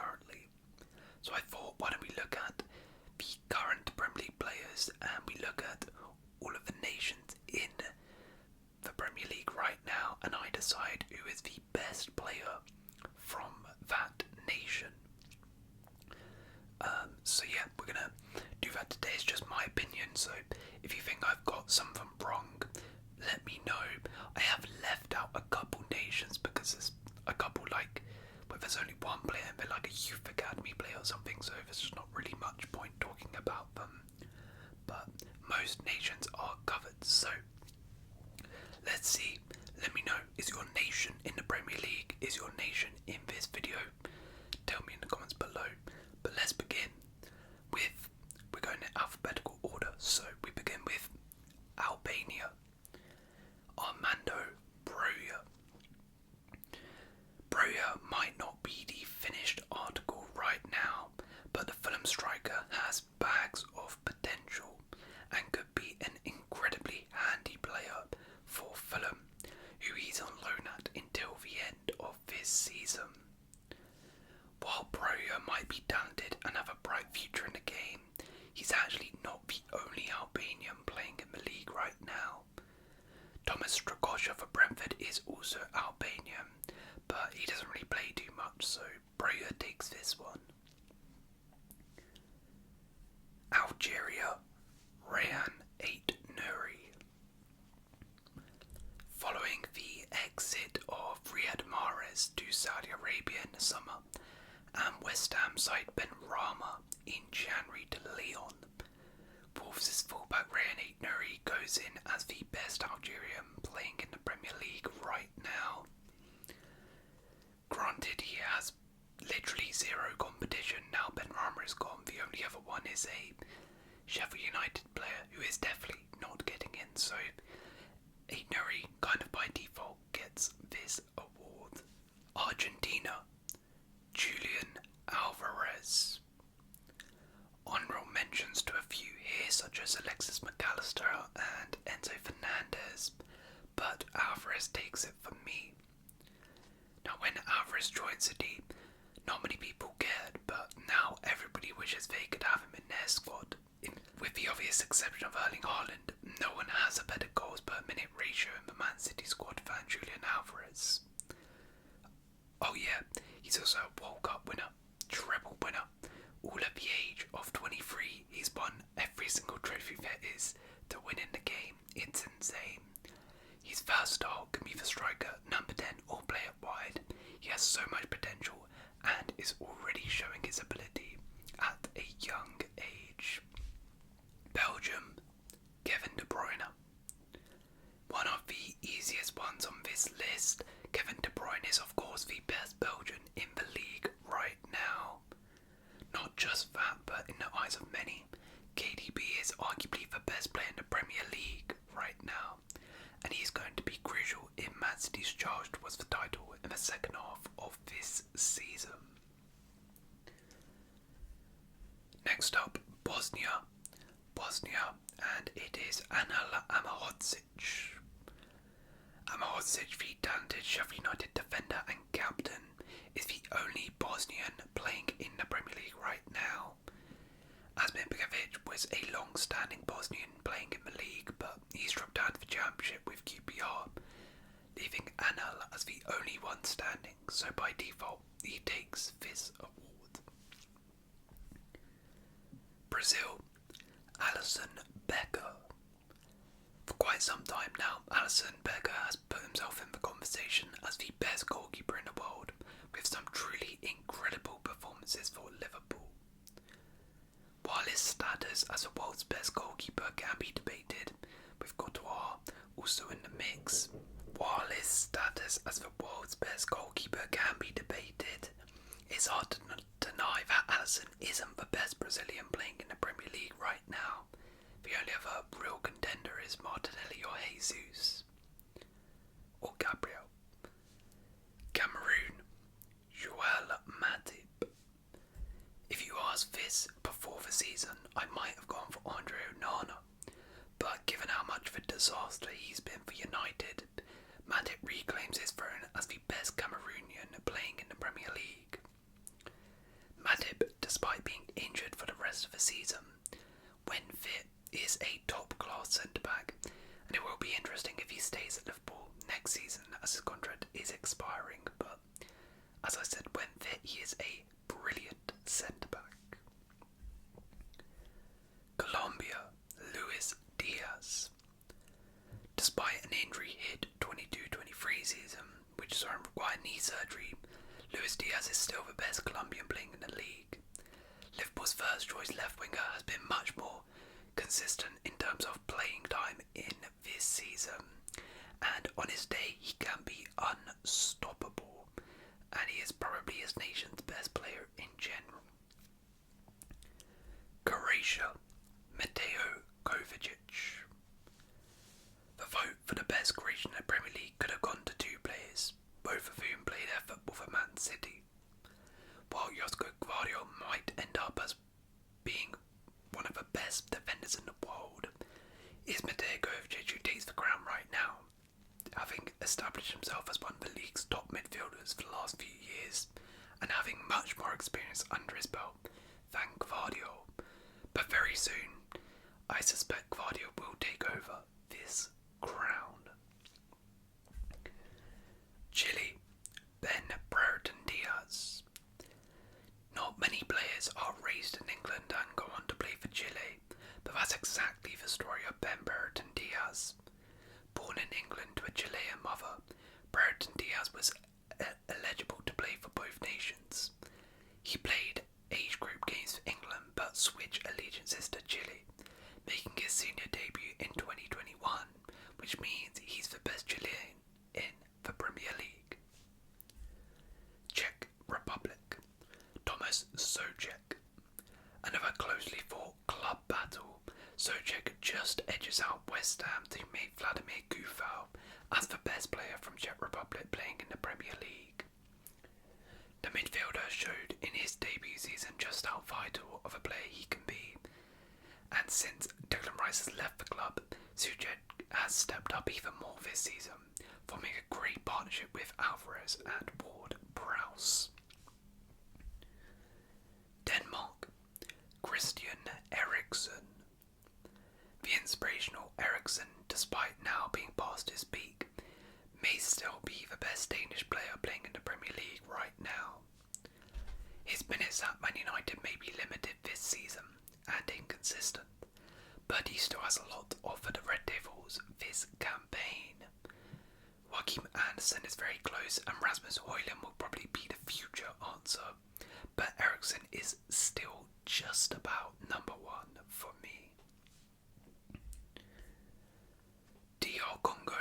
currently. So I thought, why don't we look at the current Premier League players, and we look at all of the nations in the Premier League right now, and I decide who is the best player from that nation. So yeah, we're gonna do that today. It's just my opinion, so if you think I've got some of them wrong, let me know. I have left out a couple nations because there's a couple where there's only one player and they're like a youth academy player or something, so there's just not really much point talking about them. But most nations are covered, so let's see. Let me know, is your nation in the Premier League? Is your nation in this video? Tell me in the comments below. But let's begin with, we're going in alphabetical order, so we begin with Albania. Armando Broja. Broja might not be the finished article right now, but the Fulham striker has bags of potential and could be an incredibly handy player for Fulham, who he's on loan at until the end of this season. While Broja might be talented and have a bright future in the game, he's actually not the only Albanian playing in the league right now. Thomas Strakosha for Brentford is also Albanian, but he doesn't really play too much, so Broja takes this one. Algeria, Rayhan Aït-Nouri. Following the exit of Riyad Mahrez to Saudi Arabia in the summer, and West Ham side Ben Rama in January to Lyon, Wolves' fullback Rayhan Aït-Nouri goes in as the best Algerian playing in the Premier League right now. Granted, he has literally zero competition now. Ben Rama is gone. The only other one is a Sheffield United player who is definitely not getting in, so Aït-Nouri kind of by default gets this award. Argentina, Julian Alvarez. Honourable mentions to a few here, such as Alexis McAllister and Enzo Fernandez, but Alvarez takes it for me. Now, when Alvarez joined City, not many people cared, but now everybody wishes they could have him in their squad. With the obvious exception of Erling Haaland, no one has a better goals per minute ratio in the Man City squad than Julian Alvarez. Oh yeah, he's also a World Cup winner, treble winner. All at the age of 23, he's won every single trophy there is to win in the game. It's insane. He's versatile, can be the striker, number 10, or play it wide. He has so much potential and is already showing his ability at a young age. Belgium, Kevin De Bruyne. One of the easiest ones on this list, Kevin De Bruyne is of course the best Belgian in the league right now. Not just that, but in the eyes of many, KDB is arguably the best player in the Premier League right now, and he's going to be crucial in Man City's charge towards the title in the second half of this season. Next up, Bosnia, and it is Anel Amahodzic. Amahodzic, the talented Sheffield United defender and captain, is the only Bosnian playing in the Premier League right now. Asmir Begovic was a long-standing Bosnian playing in the league, but he's dropped out of the championship with QPR, leaving Anel as the only one standing, so by default he takes this award. Brazil, Alisson Becker. For quite some time now, Alisson Becker has put himself in the conversation as the best goalkeeper in the world, with some truly incredible performances for Liverpool. While his status as the world's best goalkeeper can be debated, with Courtois also in the mix. It's hard to deny that Alisson isn't the best Brazilian playing in the Premier League right now. The only other real contender is Martinelli or Jesus. Or Gabriel. Cameroon, Joel Matip. If you asked this before the season, I might have gone for Andre Onana, but given how much of a disaster he's been for United, Matip reclaims his throne as the best Cameroonian playing in the Premier League. rest of the season. When fit, is a top-class centre-back, and it will be interesting if he stays at Liverpool next season as his contract is expiring, but as I said, when fit, he is a brilliant centre-back. Colombia, Luis Diaz. Despite an injury-hit 22-23 season, which saw him require knee surgery, Luis Diaz is still the best Colombian playing in the league. Liverpool's first-choice left-winger has been much more consistent in terms of playing time in this season, and on his day he can be unstoppable, and he is probably his nation's best player in general. Croatia, Mateo Kovacic. The vote for the best Croatian in the Premier League could have gone to two players, both of whom played their football for Man City. While Josko Gvardiol might end up as being one of the best defenders in the world, is Mateo Kovacic who takes the crown right now, having established himself as one of the league's top midfielders for the last few years, and having much more experience under his belt than Gvardiol. But very soon, I suspect Gvardiol will take over this crown. Chile, Ben Brereton Diaz. Not many players are raised in England and go on to play for Chile, but that's exactly the story of Ben Brereton Diaz. Born in England to a Chilean mother, Brereton Diaz was eligible to play for both nations. He played age group games for England but switched allegiances to Chile, making his senior debut in 2021, which means he's the best Chilean in the Premier League. Czech Republic, Thomas Souček. Another closely fought club battle. Souček just edges out West Ham teammate Vladimir Kufal as the best player from Czech Republic playing in the Premier League. The midfielder showed in his debut season just how vital of a player he can be, and since Declan Rice has left the club, Souček has stepped up even more this season, forming a great partnership with Alvarez and Ward-Prowse. Denmark, Christian Eriksen. The inspirational Eriksen, despite now being past his peak, may still be the best Danish player playing in the Premier League right now. His minutes at Man United may be limited this season and inconsistent, but he still has a lot to offer the Red Devils this campaign. Joachim Andersen is very close, and Rasmus Højlund will probably be the future answer, but Eriksen is still just about number one for me. DR Congo,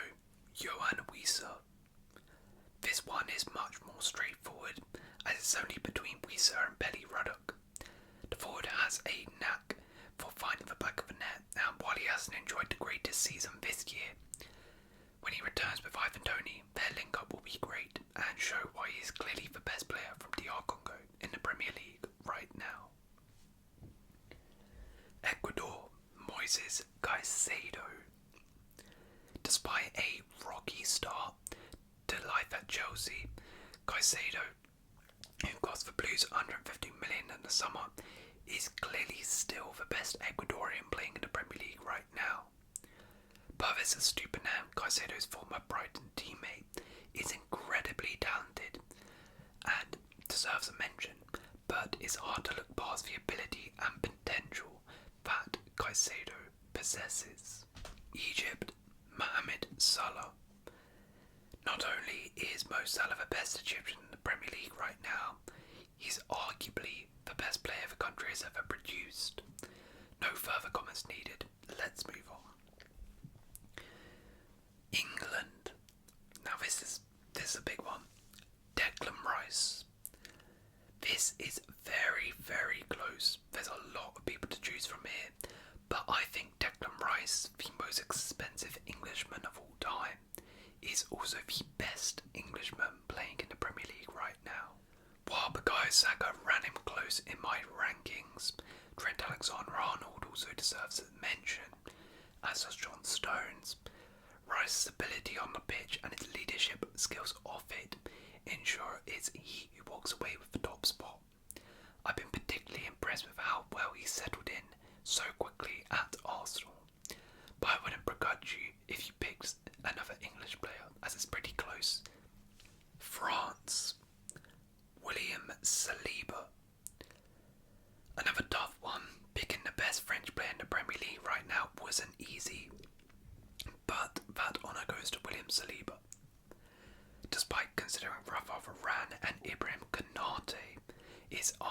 Johan Wieser. This one is much more straightforward, as it's only between Wieser and Pelly Ruddock. The forward has a knack for finding the back of the net, and while he hasn't enjoyed the greatest season this year, when he returns with Ivan Toney, their link-up will be great and show why he is clearly the best player from DR Congo in the Premier League right now. Ecuador, Moises Caicedo. Despite a rocky start to life at Chelsea, Caicedo, who cost the Blues $150 million in the summer, is clearly still the best Ecuadorian playing in the Premier League right now. Purvis Estupiñán, Caicedo's former Brighton teammate, is incredibly talented and deserves a mention, but it's hard to look past the ability and potential that Caicedo possesses. Egypt, Mohamed Salah. Not only is Mo Salah the best Egyptian in the Premier League right now, he's arguably the best player the country has ever produced. No further comments needed. Let's move on. England. Now this is a big one. Declan Rice. This is very, very close. There's a lot of people to choose from here, but I think Declan Rice, the most expensive Englishman of all time, is also the best Englishman playing in the Premier League right now. While Bukayo Saka ran him close in my rankings, Trent Alexander-Arnold also deserves a mention, as does John Stones. Rice's ability on the pitch and his leadership skills off it ensure it's he who walks away with the top spot. I've been particularly impressed with how well he set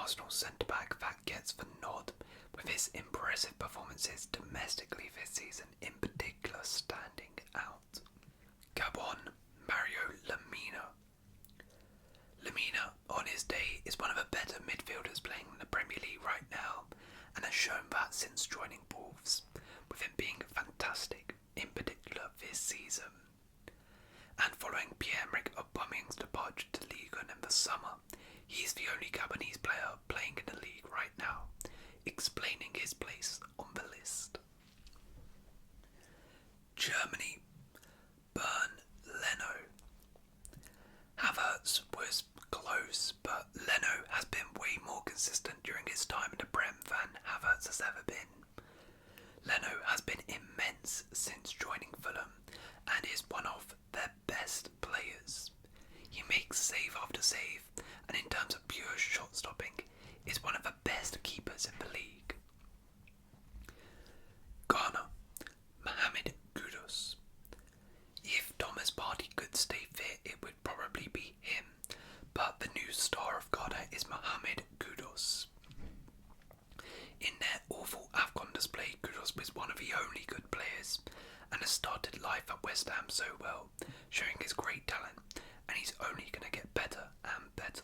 Arsenal centre-back that gets the nod, with his impressive performances domestically this season in particular standing out. Gabon, Mario Lemina. Lemina, on his day, is one of the better midfielders playing in the Premier League right now, and has shown that since joining Wolves, with him being fantastic, in particular this season. And following Pierre-Emerick Aubameyang's departure to Ligue 1 in the summer, he's the only Gabonese player playing in the league right now, explaining his place on the list. Germany, Bern Leno. Havertz was close, but Leno has been way more consistent during his time in the Prem than Havertz has ever been. Leno has been immense since joining Fulham and is one of their best players. He makes save after save, and in terms of pure shot stopping, is one of the best keepers in the league. Ghana, Mohamed Kudus. If Thomas Partey could stay fit, it would probably be him, but the new star of Ghana is Mohamed Kudus. In their awful AFCON display, Kudus was one of the only good players, and has started life at West Ham so well, showing his great talent, and he's only going to get better and better.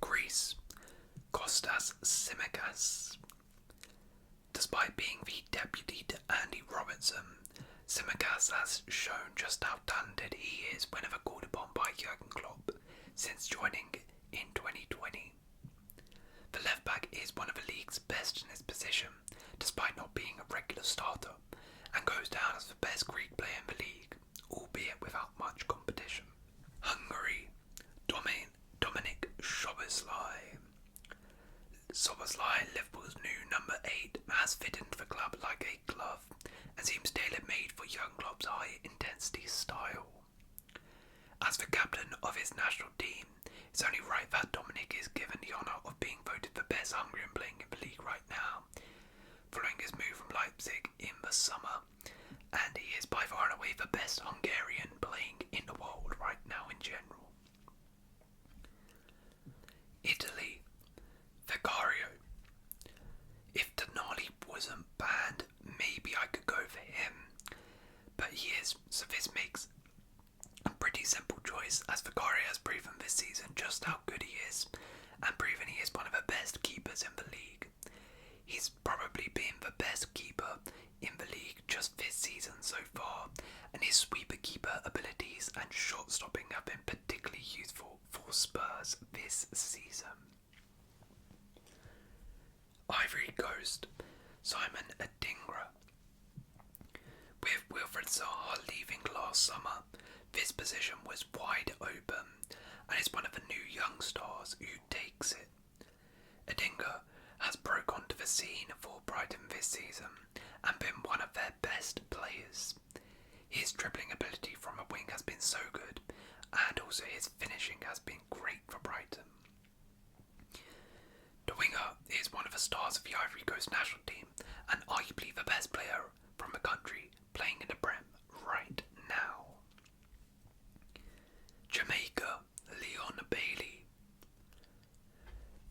Greece, Kostas Tsimikas. Despite being the deputy to Andy Robertson, Tsimikas has shown just how talented he is whenever called upon by Jurgen Klopp since joining in 2020. The left back is one of the league's best in his position, despite not being a regular starter, and goes down as the best Greek player in the league, albeit without much competition. Hungary, Dominic Szoboszlai. Szoboszlai, Liverpool's new number 8, has fit into the club like a glove, and seems tailor-made for Jurgen Klopp's high-intensity style. As the captain of his national team, it's only right that Dominic is given the honour of being voted the best Hungarian playing in the league right now, following his move from Leipzig in the summer, and he is by far and away the best Hungarian playing in the world right now in general. Italy, Vicario. If Tonali wasn't banned, maybe I could go for him, but he is, so this makes a pretty simple choice, as Vicario has proven this season just how good he is, and proven he is one of the best keepers in the league. He's probably been the best keeper in the league just this season so far, and his sweeper keeper abilities and shot stopping have been particularly useful for Spurs this season. Ivory Coast, Simon Adingra. With Wilfred Zaha leaving last summer, this position was wide open, and is one of the new young stars who takes it. Adingra has broke onto the scene for Brighton this season, and been one of their best players. His dribbling ability from a wing has been so good, and also his finishing has been great for Brighton. The winger is one of the stars of the Ivory Coast national team, and arguably the best player from the country playing in the Prem right now. Jamaica, Leon Bailey.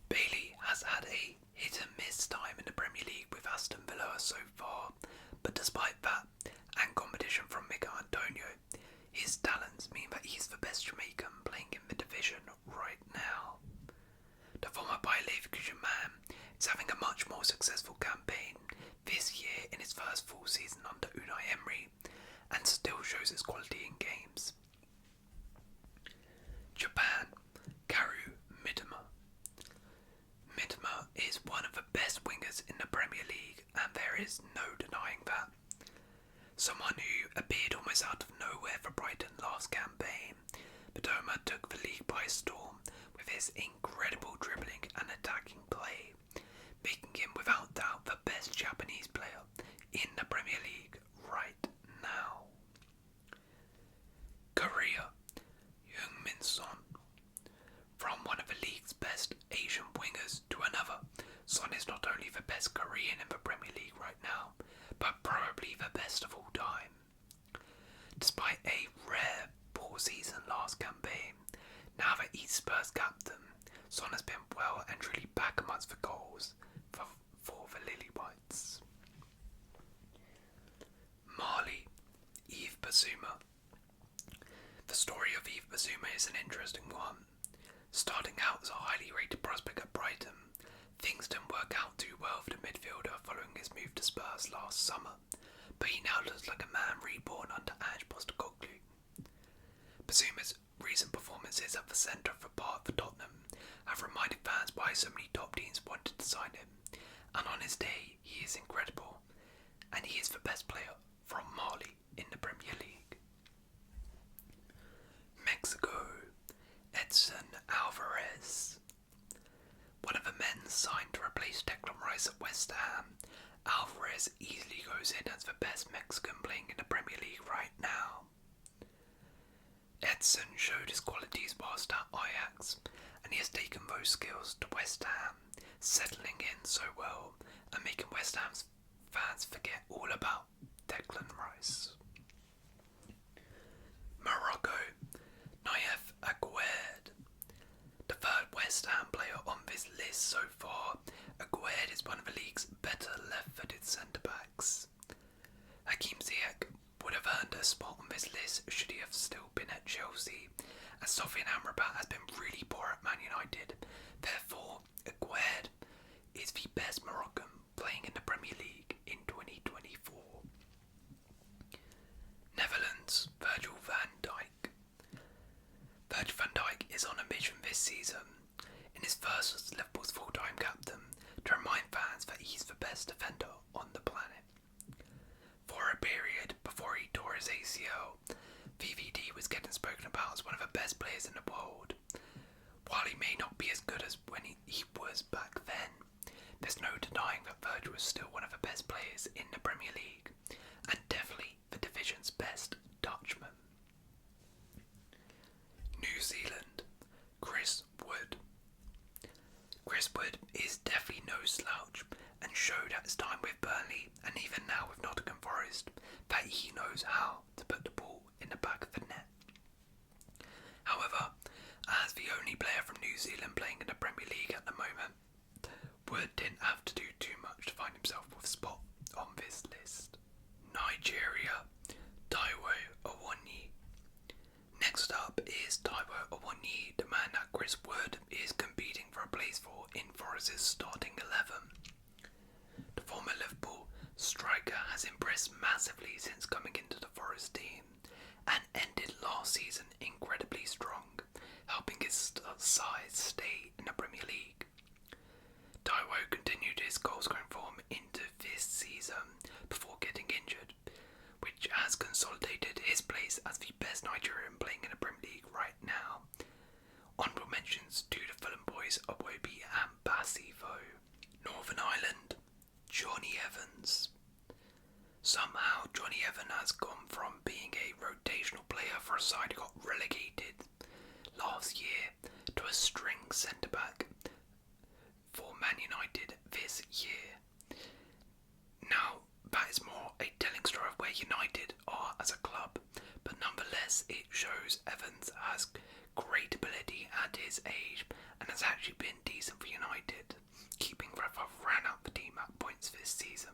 Bailey has had a hit and miss time in the Premier League with Aston Villa so far, but despite that, and competition from Mika Antonio, his talents mean that he's the best Jamaican playing in the division right now. The former Bayer Leverkusen man is having a much more successful campaign this year in his first full season under Unai Emery, and still shows his quality in games. Japan, Karu Mitoma. Mitoma is one of the best wingers in the Premier League, and there is no denying that. Someone who appeared almost out of nowhere for Brighton last campaign, Mitoma took the league by storm with his incredible dribbling and attacking play, making him without doubt the best Japanese player in the Premier League right now. Korea, Heung-min Son. From one of the league's best Asian wingers to another, Son is not only the best Korean in the Premier League right now, but probably the best of all time. Despite a rare poor season last campaign, now that he's Spurs captain, Son has been well and truly back amongst the goals for the Lily Whites. Marley, Eve Basuma. The story of Eve Basuma is an interesting one. Starting out as a highly rated prospect at Brighton, things didn't work out too well for the midfielder following his move to Spurs last summer, but he now looks like a man reborn under Ange Postecoglou. Basuma's recent performances at the centre of the park for Tottenham have reminded fans why so many top teams wanted to sign him, and on his day he is incredible, and he is the best player from Mali in the Premier League. Mexico, Edson Alvarez. One of the men signed to replace Declan Rice at West Ham, Alvarez easily goes in as the best Mexican playing in the Premier League right now. Edson showed his qualities whilst at Ajax, and he has taken those skills to West Ham, settling in so well and making West Ham's fans forget all about Declan Rice. Morocco, Naif Aguerd. The third West Ham player on this list so far, Aguerd is one of the league's better left-footed centre-backs. Hakim Ziyech would have earned a spot on this list should he have still been at Chelsea, as Sofiane Amrabat has been really poor at Man United. Therefore, Aguerd is the best Moroccan playing in the Premier League in 2024. Netherlands, Virgil van Dijk. Virgil van Dijk is on a mission this season, in his first as Liverpool's full-time captain, to remind fans that he's the best defender on the planet. For a period before he tore his ACL, VVD was getting spoken about as one of the best players in the world. While he may not be as good as when he was back then, there's no denying that Virgil was still one of the best players in the Premier League, and definitely the division's best Dutchman. New Zealand, Chris Wood. Chris Wood is definitely no slouch, and showed at his time with Burnley, and even now with Nottingham Forest, that he knows how to put the ball in the back of the net. However, as the only player from New Zealand playing in the Premier League at the moment, Wood didn't have to do too much to find himself with a spot on this list. Nigeria, Taiwo Awoniyi. Next up is Taiwo Awoniyi, the man that Chris Wood is competing for a place for in Forest's starting 11. The former Liverpool striker has impressed massively since coming into the Forest team, and ended last season incredibly strong, helping his side stay in the Premier League. Taiwo continued his goal-scoring form into this season before getting injured, which has consolidated his place as the best Nigerian playing in the Premier League right now. Honourable mentions to the Fulham boys Iwobi and Basivo. Northern Ireland, Johnny Evans. Somehow Johnny Evans has gone from being a rotational player for a side who got relegated last year to a string centre-back for Man United this year. Now, that is more a telling story of where United are as a club, but nonetheless it shows Evans has great ability at his age and has actually been decent for United, keeping Rafa ran out the team at points this season.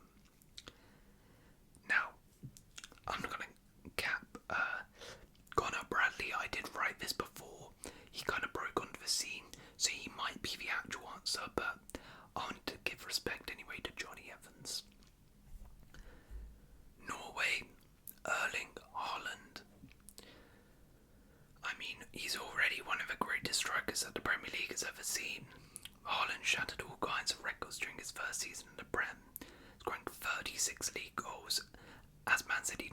Now, I'm not going to cap Connor Bradley. I did write this before he kind of broke onto the scene, so he might be the actual answer, but I want to give respect anyway to Johnny Evans. Norway, Erling Haaland. I mean, he's already one of the greatest strikers that the Premier League has ever seen. Haaland shattered all kinds of records during his first season in the Prem, scoring 36 league goals, as Man City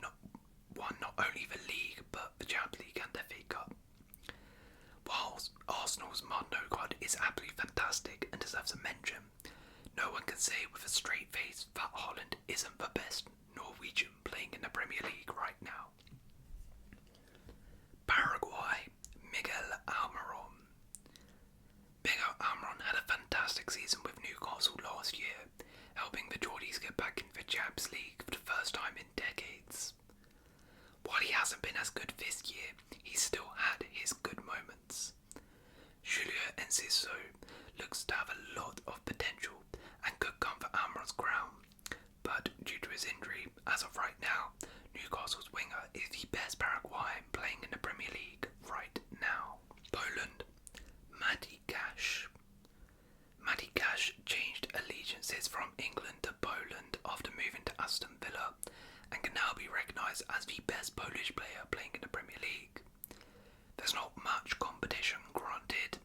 won not only the league but the Champions League and FA Cup. Whilst Arsenal's Martin Odegaard is absolutely fantastic and deserves a mention, no one can say with a straight face that Haaland isn't the best Norwegian playing in the Premier League right now. Paraguay, Miguel Almiron. Miguel Almiron had a fantastic season with Newcastle last year, helping the Geordies get back into the Champions League for the first time in decades. While he hasn't been as good this year, he's still had his good moments. Julio defences, so looks to have a lot of potential and could come for Amra's crown. But due to his injury, as of right now, Newcastle's winger is the best Paraguayan playing in the Premier League right now. Poland, Matty Cash. Matty Cash changed allegiances from England to Poland after moving to Aston Villa and can now be recognised as the best Polish player playing in the Premier League. There's not much competition, granted,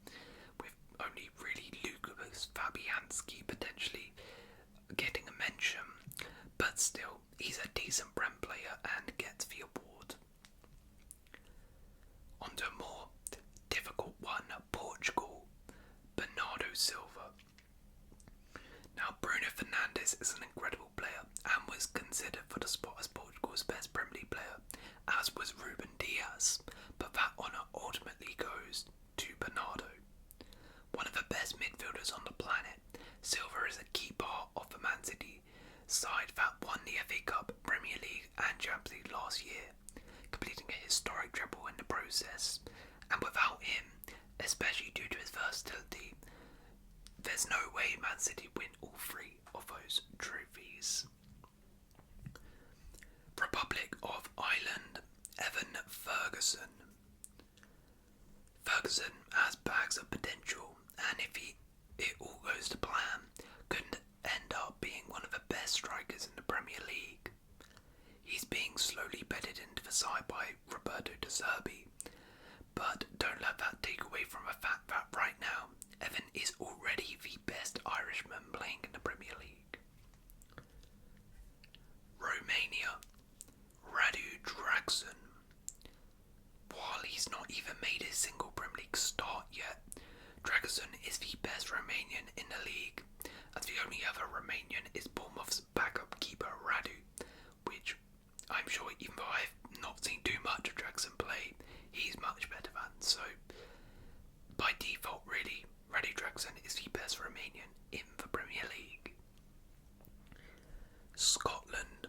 with only really Lukas Fabianski potentially getting a mention, but still, he's a decent Prem player and gets the award. On to a more difficult one, Portugal, Bernardo Silva. Now, Bruno Fernandes is an incredible player and was considered for the spot as Portugal's best Premier League player, as was Ruben Dias, but that honour ultimately goes to Bernardo. One of the best midfielders on the planet, Silva is a key part of the Man City side that won the FA Cup, Premier League and Champions League last year, completing a historic treble in the process, and without him, especially due to his versatility, there's no way Man City win all three of those trophies. Republic of Ireland, Evan Ferguson. Ferguson has bags of potential, and if it all goes to plan, could end up being one of the best strikers in the Premier League. He's being slowly bedded into the side by Roberto De Zerbi, but don't let that take away from the fact that right now, Evan is already the best Irishman playing in the Premier League. Romania, Radu Dragosin. While he's not even made his single Premier League start yet, Dragosin is the best Romanian in the league, as the only other Romanian is Bournemouth's backup keeper Radu, which I'm sure, even though I've not seen too much of Dragosin play, he's much better than. So, by default really, Radu Dragosin is the best Romanian in the Premier League. Scotland,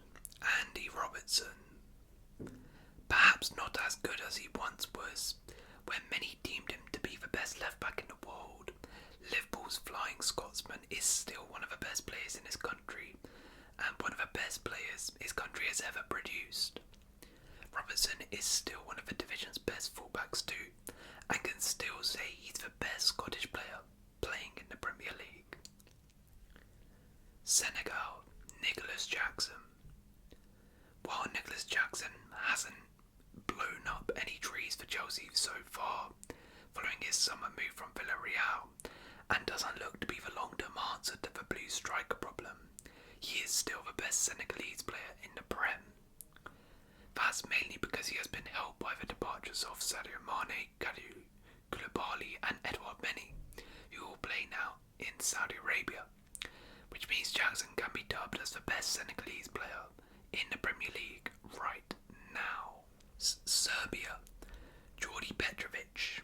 Andy Robertson. Perhaps not as good as he once was, when many deemed him to be the best left-back in the world. Liverpool's flying Scotsman is still one of the best players in his country, and one of the best players his country has ever produced. Robertson is still one of the division's best fullbacks too, and can still say he's the best Scottish player playing in the Premier League. Senegal, Nicholas Jackson. While Nicholas Jackson hasn't blown up any trees for Chelsea so far, following his summer move from Villarreal, and doesn't look to be the long-term answer to the Blues striker problem, he is still the best Senegalese player in the Prem. That's mainly because he has been helped by the departures of Sadio Mane, Kalidou Koulibaly and Edouard Mendy, who all play now in Saudi Arabia, which means Jackson can be dubbed as the best Senegalese player in the Premier League right now. Serbia, Jordi Petrovic.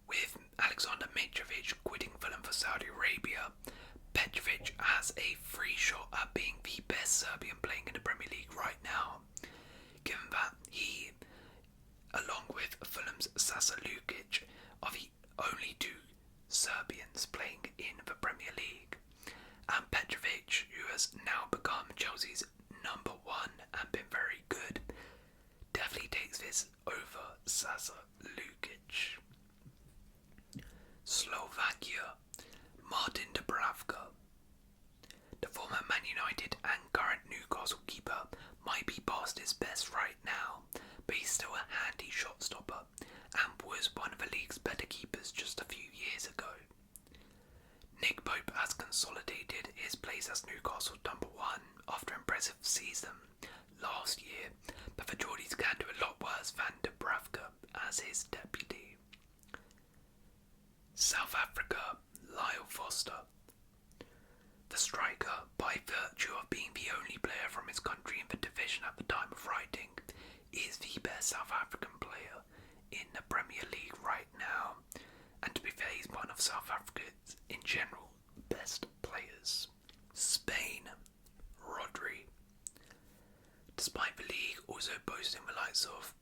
With Alexander Mitrovic quitting Fulham for Saudi Arabia, Petrovic has a free shot at being the best Serbian playing in the Premier League right now, given that he, along with Fulham's Sasa Lukic, are the only two Serbians playing in the Premier League, and Petrovic, who has now become Chelsea's number one and been very good, definitely takes this over Sasa Lukic. Slovakia, Martin Dubravka. The former Man United and current Newcastle keeper might be past his best right now, but he's still a handy shot stopper and was one of the league's better keepers just a few years ago. Nick Pope has consolidated his place as Newcastle's number one after an impressive season last year, but the Geordies can do a lot worse than Dubravka as his deputy. South Africa, Lyle Foster. The striker, by virtue of being the only player from his country in the division at the time of writing, is the best South African player in the Premier League right now, and to be fair, he's one of South Africa's, in general, best players. Spain, Rodri. Despite the league also boasting the likes of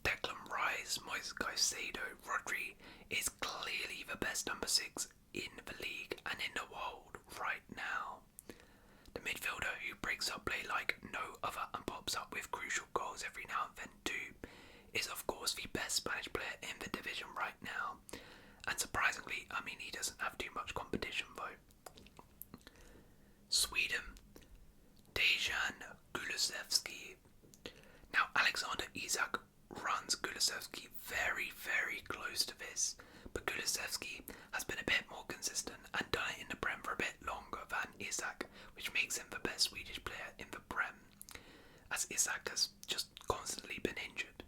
Declan Rice, Moises Caicedo, Rodri is clearly the best best number 6 in the league and in the world right now. The midfielder who breaks up play like no other and pops up with crucial goals every now and then too, is of course the best Spanish player in the division right now. And surprisingly, he doesn't have too much competition though. Sweden, Dejan Kulusevski. Now Alexander Isak runs Kulusevski very, very close to this, but Kulusevski has been a bit more consistent and done it in the Prem for a bit longer than Isak, which makes him the best Swedish player in the Prem, as Isak has just constantly been injured.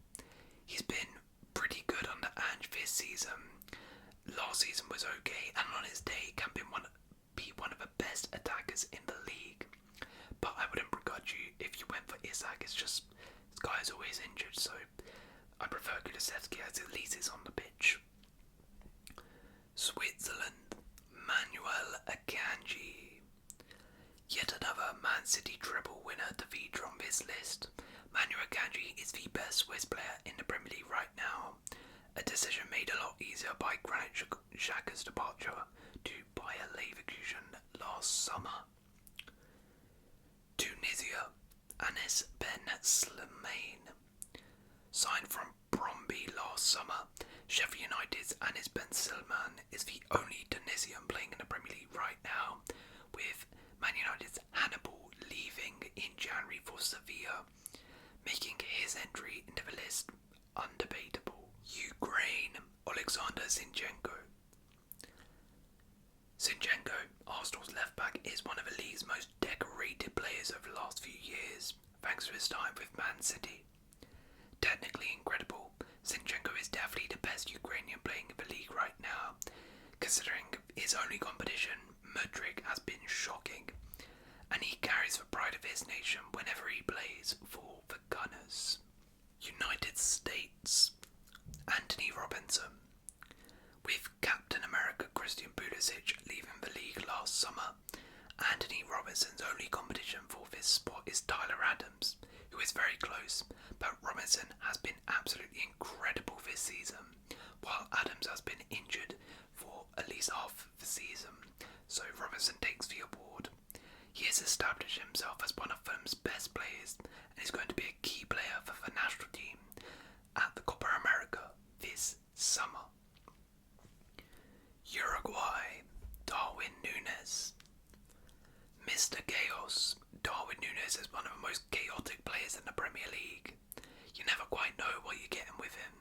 He's been pretty good under Ange this season. Last season was okay, and on his day can be one of the best attackers in the league. But I wouldn't begrudge you if you went for Isak. It's just this guy is always injured, so I prefer Kulusevski as at least is on the pitch. Switzerland, Manuel Akanji. Yet another Man City treble winner to feature on this list. Manuel Akanji is the best Swiss player in the Premier League right now. A decision made a lot easier by Granit Xhaka's departure to Bayer Leverkusen last summer. Tunisia, Anis Ben Slimane. Signed from Bromby last summer, Sheffield United's Anis Ben Slimane is the only Tunisian playing in the Premier League right now, with Man United's Hannibal leaving in January for Sevilla, making his entry into the list undebatable. Ukraine, Alexander Zinchenko. Zinchenko, Arsenal's left back, is one of the league's most decorated players over the last few years, thanks to his time with Man City. Technically incredible, Zinchenko is definitely the best Ukrainian playing in the league right now. Considering his only competition, Mudryk, has been shocking, and he carries the pride of his nation whenever he plays for the Gunners. United States, Anthony Robinson. With Captain America Christian Pulisic leaving the league last summer, Anthony Robinson's only competition for this spot is Tyler Adams, who is very close, but Robinson has been absolutely incredible this season, while Adams has been injured for at least half the season, so Robinson takes the award. He has established himself as one of Fulham's best players and is going to be a key player for the national team at the Copa America this summer. Uruguay, Darwin Núñez. Mr. Chaos, Darwin Núñez is one of the most chaotic players in the Premier League. You never quite know what you're getting with him,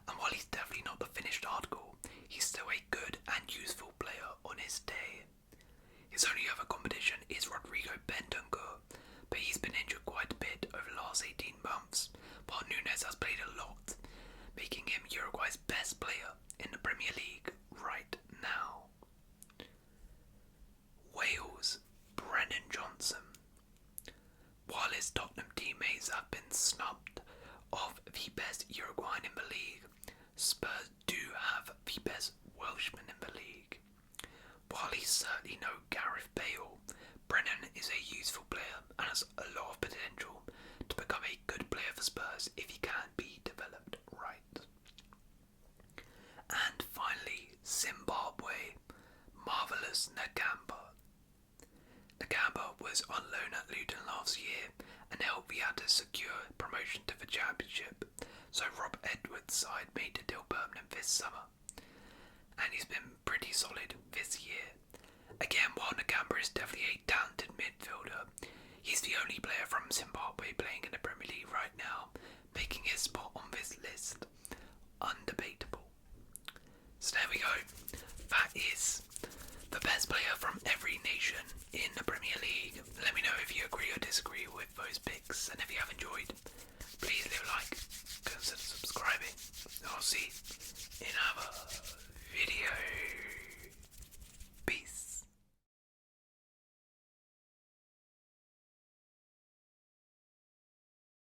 and while he's definitely not the finished article, he's still a good and useful player on his day. His only other competition is Rodrigo Bentancur, but he's been injured quite a bit over the last 18 months, while Núñez has played a lot, making him Uruguay's best player in the Premier League right now. Wales, Brennan Johnson. While his Tottenham teammates have been snubbed of the best Uruguayan in the league, Spurs do have the best Welshman in the league. While he's certainly no Gareth Bale, Brennan is a useful player and has a lot of potential to become a good player for Spurs if he can be developed right. And finally, Zimbabwe, Marvellous Nakamba. Nakamba was on loan at Luton last year and helped Viata secure promotion to the Championship, so Rob Edwards' side made the deal permanent this summer. And he's been pretty solid this year. Again, while Nakamba is definitely a talented midfielder, he's the only player from Zimbabwe playing in the Premier League right now, making his spot on this list undebatable. So there we go. That is the best player from every nation in the Premier League. Let me know if you agree or disagree with those picks, and if you have enjoyed, please leave a like, consider subscribing, and I'll see